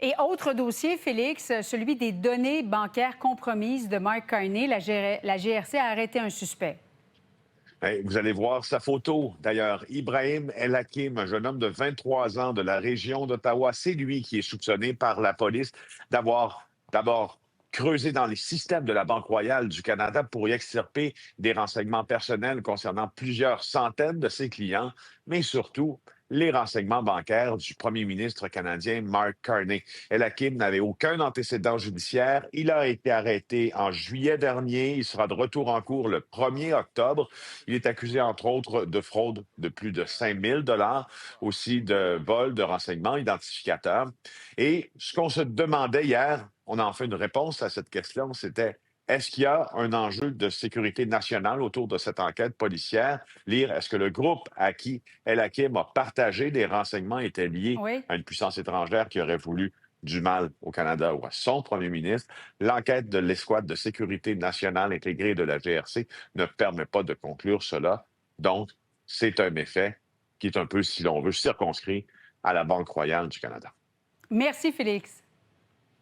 Et autre dossier, Félix, celui des données bancaires compromises de Mark Carney. La GRC a arrêté un suspect. Vous allez voir sa photo. D'ailleurs, Ibrahim El Hakim, un jeune homme de 23 ans de la région d'Ottawa, c'est lui qui est soupçonné par la police d'avoir d'abord creusé dans les systèmes de la Banque royale du Canada pour y extirper des renseignements personnels concernant plusieurs centaines de ses clients, mais surtout les renseignements bancaires du premier ministre canadien Mark Carney. El Hakim n'avait aucun antécédent judiciaire. Il a été arrêté en juillet dernier. Il sera de retour en cours le 1er octobre. Il est accusé, entre autres, de fraude de plus de 5 000 dollars, aussi de vol de renseignements identificateurs. Et ce qu'on se demandait hier, on a enfin une réponse à cette question, c'était est-ce qu'il y a un enjeu de sécurité nationale autour de cette enquête policière? Lire, est-ce que le groupe à qui El Hakim a partagé des renseignements était lié Oui. à une puissance étrangère qui aurait voulu du mal au Canada ou à son premier ministre? L'enquête de l'escouade de sécurité nationale intégrée de la GRC ne permet pas de conclure cela. Donc, c'est un méfait qui est un peu, si l'on veut, circonscrit à la Banque royale du Canada. Merci, Félix.